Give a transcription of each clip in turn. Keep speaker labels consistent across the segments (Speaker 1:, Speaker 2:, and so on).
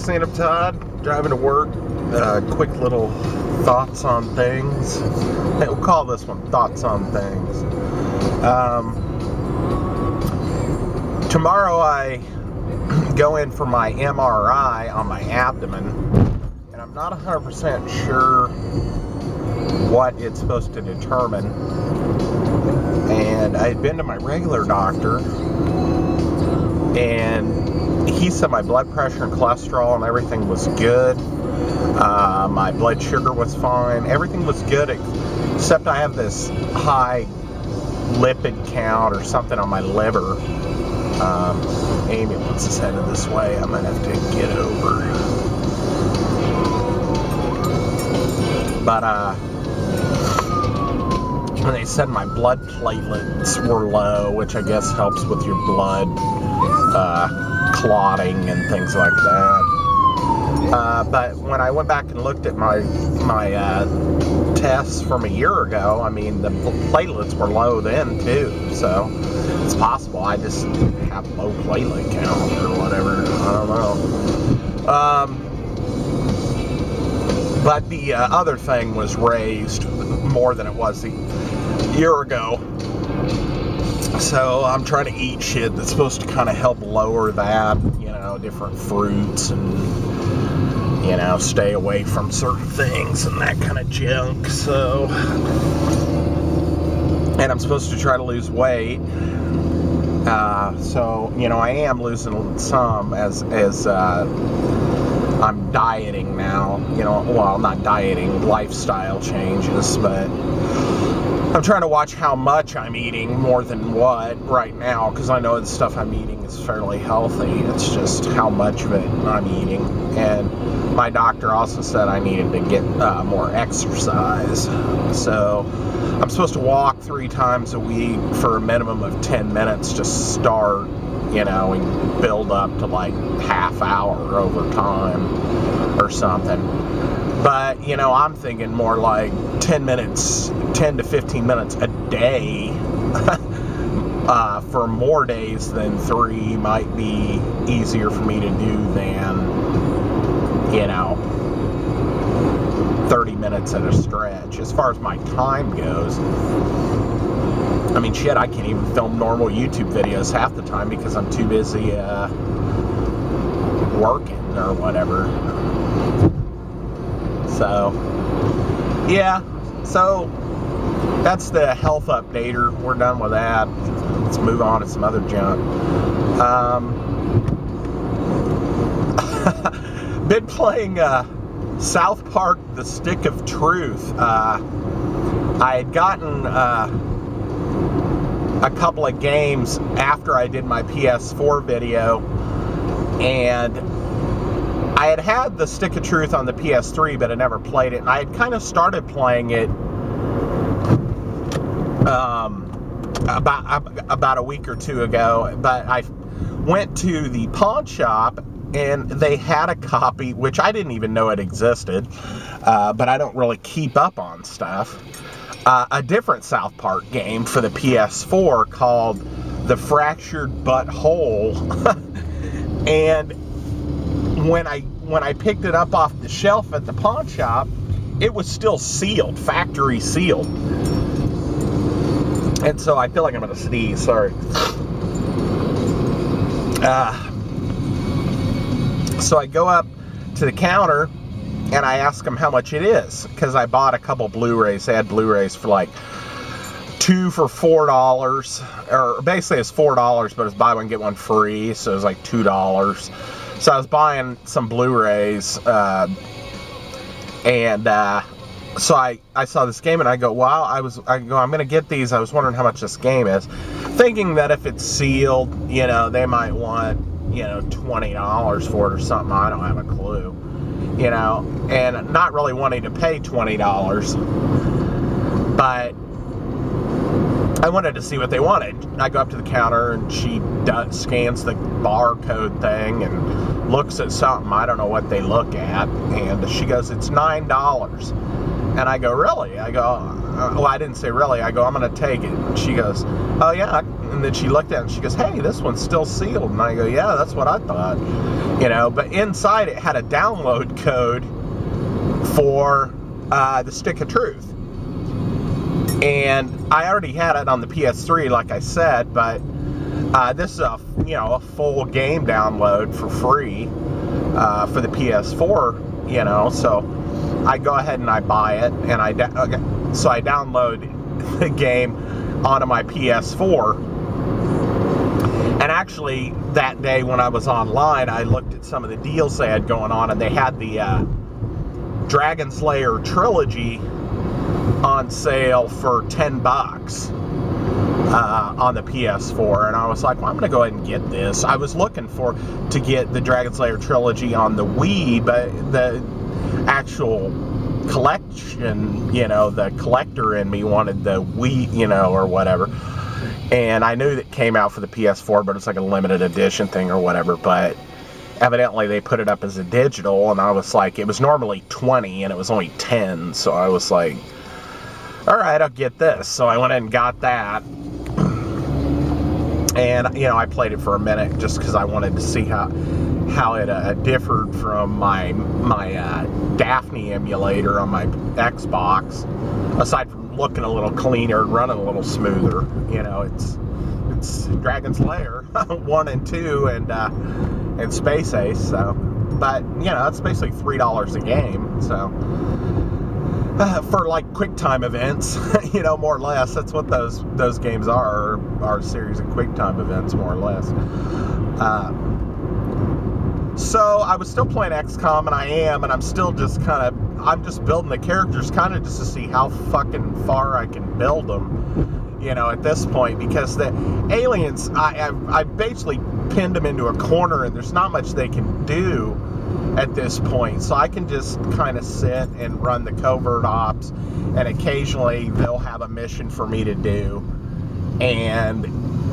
Speaker 1: Sandamtod, driving to work. Quick little thoughts on things. Hey, we'll call this one Thoughts on Things. Tomorrow I go in for my MRI on my abdomen, and I'm not 100% sure what it's supposed to determine. And I had been to my regular doctor, and he said my blood pressure and cholesterol and everything was good. My blood sugar was fine. Everything was good, except I have this high lipid count or something on my liver. Ambulance is headed this way. I might have to get over. But, and they said my blood platelets were low, which I guess helps with your blood clotting and things like that. But when I went back and looked at my tests from a year ago, I mean, the platelets were low then too, so it's possible I just have low platelet count or whatever. I don't know. But the other thing was raised more than it was a year ago. So I'm trying to eat shit that's supposed to kind of help lower that, you know, different fruits and, you know, stay away from certain things and that kind of junk. So, and I'm supposed to try to lose weight. So, you know, I am losing some as I'm dieting now, you know, well, not dieting, lifestyle changes, but I'm trying to watch how much I'm eating more than what right now, because I know the stuff I'm eating is fairly healthy. It's just how much of it I'm eating. And my doctor also said I needed to get more exercise. So I'm supposed to walk 3 times a week for a minimum of 10 minutes to start, you know, and build up to like half hour over time or something. But, you know, I'm thinking more like 10 to 15 minutes a day for more days than 3 might be easier for me to do than, you know, 30 minutes at a stretch. As far as my time goes, I mean, shit, I can't even film normal YouTube videos half the time because I'm too busy working or whatever. So, yeah, so that's the health updater. We're done with that. Let's move on to some other junk. Been playing South Park: The Stick of Truth. I had gotten a couple of games after I did my PS4 video, and I had the Stick of Truth on the PS3, but I never played it. And I had kind of started playing it about a week or 2 ago, but I went to the pawn shop and they had a copy, which I didn't even know it existed, but I don't really keep up on stuff. A different South Park game for the PS4 called The Fractured Butthole. And when I picked it up off the shelf at the pawn shop, it was still sealed, factory sealed. And so I feel like I'm gonna sneeze, sorry. So I go up to the counter and I ask them how much it is, because I bought a couple Blu-rays. They had Blu-rays for like 2 for $4, or basically it's $4, but it's buy one get one free, so it was like $2. So I was buying some Blu-rays, and so I saw this game and I go, wow, I'm gonna get these. I was wondering how much this game is, thinking that if it's sealed, you know, they might want, you know, $20 for it or something. I don't have a clue, you know, and not really wanting to pay $20, but I wanted to see what they wanted. I go up to the counter and she scans the barcode thing and looks at something. I don't know what they look at. And she goes, it's $9. And I go, really? I go, well, I didn't say really. I go, I'm going to take it. And she goes, oh yeah, And then she looked at it and she goes, hey, this one's still sealed. And I go, yeah, that's what I thought. You know, but inside it had a download code for the Stick of Truth. And I already had it on the PS3, like I said, but this is a full game download for free for the PS4, you know, so I go ahead and I buy it, and so I download the game onto my PS4. And actually, that day when I was online, I looked at some of the deals they had going on, and they had the Dragon Slayer Trilogy on sale for $10 on the PS4, and I was like, well, I'm gonna go ahead and get this. I was looking to get the Dragon Slayer Trilogy on the Wii, but the actual collection, you know, the collector in me wanted the Wii, you know, or whatever. And I knew that it came out for the PS4, but it's like a limited edition thing or whatever. But evidently they put it up as a digital, and I was like, it was normally 20 and it was only 10, so I was like, all right, I'll get this. So I went and got that, and you know, I played it for a minute just because I wanted to see how it differed from my Daphne emulator on my Xbox. Aside from looking a little cleaner and running a little smoother, you know, it's Dragon Slayer 1 and 2 and Space Ace. So, but you know, it's basically $3 a game. So. For like QuickTime events, you know, more or less. That's what those games are a series of QuickTime events, more or less. So I was still playing XCOM, and I'm still just I'm just building the characters kind of just to see how fucking far I can build them, you know, at this point, because the aliens, I basically pinned them into a corner, and there's not much they can do at this point, so I can just kind of sit and run the covert ops, and occasionally they'll have a mission for me to do, and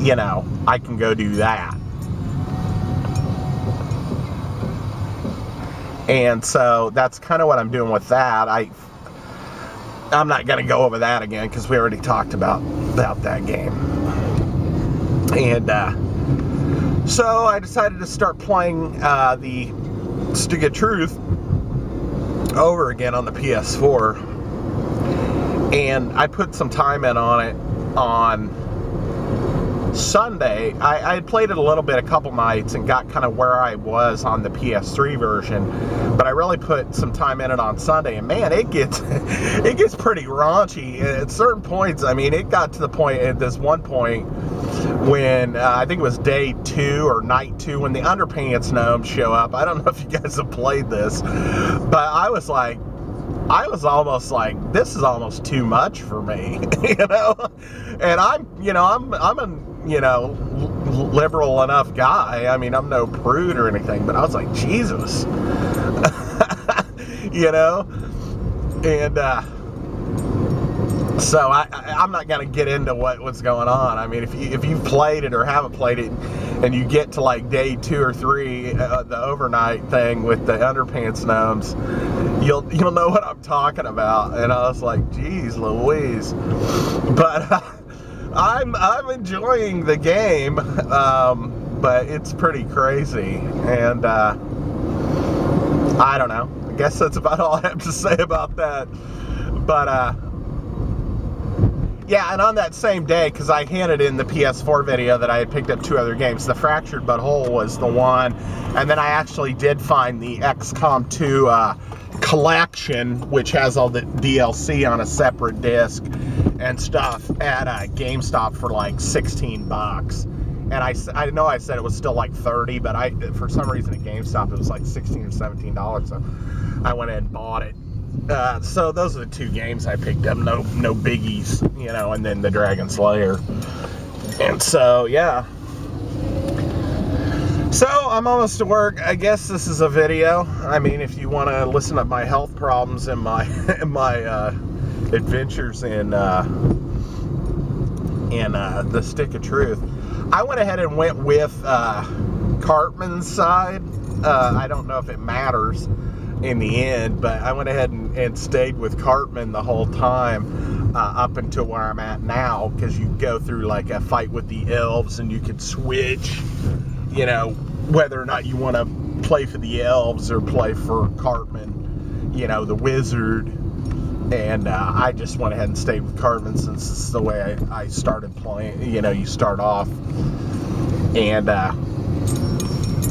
Speaker 1: you know, I can go do that. And so that's kind of what I'm doing with that. I'm not going to go over that again because we already talked about that game. And so I decided to start playing the Stick of Truth over again on the PS4, and I put some time in on it on Sunday. I had played it a couple nights, and got kind of where I was on the PS3 version, but I really put some time in it on Sunday, and man, it gets pretty raunchy at certain points. I mean, it got to the point at this one point when I think it was day 2 or night 2 when the underpants gnomes show up. I don't know if you guys have played this, but I was almost like, this is almost too much for me, you know. And I'm a liberal enough guy. I mean, I'm no prude or anything, but I was like, Jesus, you know. And so I'm not going to get into what's going on. I mean, if you've played it or haven't played it, and you get to like day 2 or 3, the overnight thing with the underpants gnomes, you'll know what I'm talking about. And I was like, geez Louise. But I'm enjoying the game, but it's pretty crazy. And I don't know. I guess that's about all I have to say about that. But yeah, and on that same day, because I handed in the PS4 video that I had picked up 2 other games, the Fractured But Whole was the one, and then I actually did find the XCOM 2 collection, which has all the DLC on a separate disc and stuff, at GameStop for like $16. And I know I said it was still like 30, but for some reason at GameStop it was like $16 or $17, so I went ahead and bought it. So those are the 2 games I picked up, no biggies, you know, and then the Dragon Slayer. And so, yeah. So, I'm almost to work. I guess this is a video. I mean, if you want to listen to my health problems and my adventures in the Stick of Truth. I went ahead and went with Cartman's side. I don't know if it matters in the end, but I went ahead and stayed with Cartman the whole time. up until where I'm at now, because you go through like a fight with the elves and you could switch, you know, whether or not you want to play for the elves or play for Cartman, you know, the wizard. And I just went ahead and stayed with Cartman since this is the way I started playing. You know, you start off. And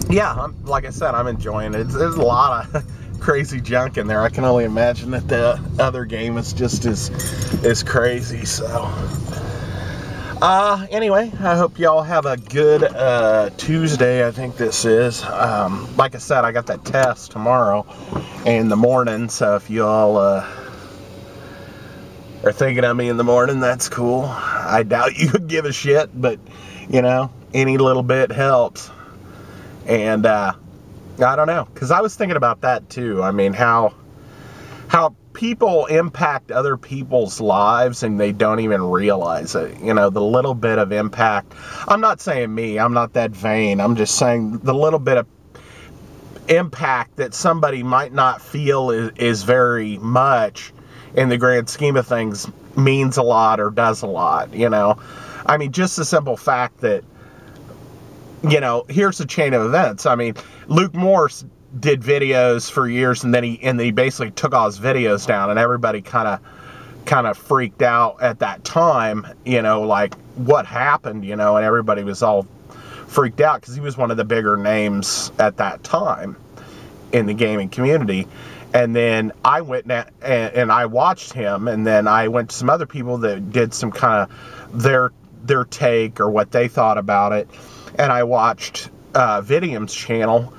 Speaker 1: yeah, like I said, I'm enjoying it. There's a lot of crazy junk in there. I can only imagine that the other game is just as crazy. So anyway, I hope y'all have a good Tuesday. I think this is like I said, I got that test tomorrow in the morning, so if y'all are thinking of me in the morning, that's cool. I doubt you would give a shit, but you know, any little bit helps. And I don't know, because I was thinking about that too. I mean, how people impact other people's lives and they don't even realize it. You know, the little bit of impact. I'm not saying me, I'm not that vain. I'm just saying the little bit of impact that somebody might not feel is very much in the grand scheme of things means a lot or does a lot, you know. I mean, just the simple fact that, you know, here's the chain of events. I mean, Luke Morse did videos for years, and then he basically took all his videos down, and everybody kind of freaked out at that time, you know, like what happened, you know, and everybody was all freaked out because he was one of the bigger names at that time in the gaming community. And then I went and I watched him, and then I went to some other people that did some kind of their take or what they thought about it. And I watched Vidium's channel,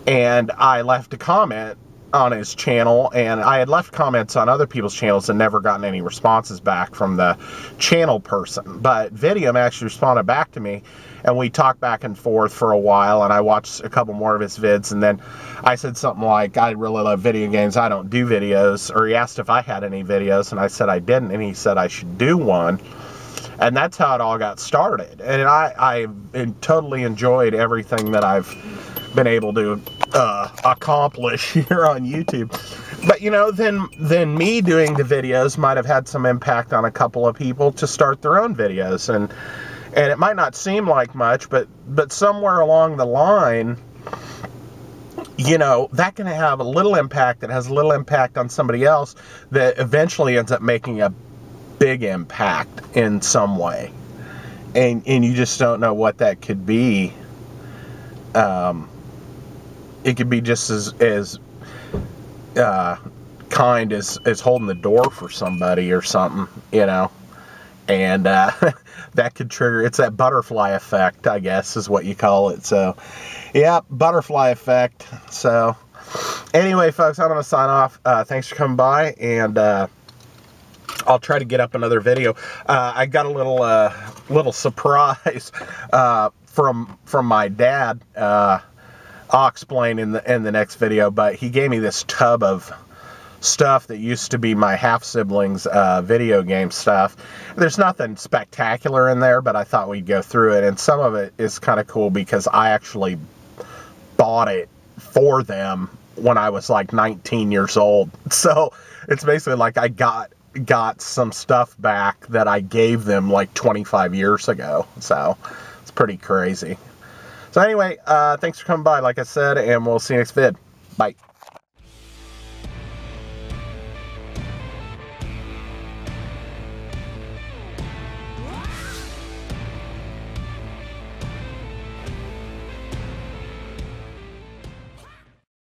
Speaker 1: and I left a comment on his channel, and I had left comments on other people's channels and never gotten any responses back from the channel person. But Vidium actually responded back to me, and we talked back and forth for a while, and I watched a couple more of his vids, and then I said something like, I really love video games, I don't do videos, or he asked if I had any videos, and I said I didn't, and he said I should do one. And that's how it all got started. And I totally enjoyed everything that I've been able to accomplish here on YouTube. But, you know, then me doing the videos might have had some impact on a couple of people to start their own videos. And it might not seem like much, but somewhere along the line, you know, that can have a little impact that has a little impact on somebody else that eventually ends up making a big impact in some way, and you just don't know what that could be. It could be just as kind as holding the door for somebody or something, you know, and that could trigger, it's that butterfly effect, I guess is what you call it. So yeah, butterfly effect. So anyway, folks, I'm gonna sign off. Thanks for coming by, and I'll try to get up another video. I got a little surprise from my dad. I'll explain in the next video, but he gave me this tub of stuff that used to be my half-siblings' video game stuff. There's nothing spectacular in there, but I thought we'd go through it, and some of it is kind of cool because I actually bought it for them when I was like 19 years old. So it's basically like I got some stuff back that I gave them like 25 years ago. So it's pretty crazy. So anyway, thanks for coming by, like I said, and we'll see you next vid. Bye.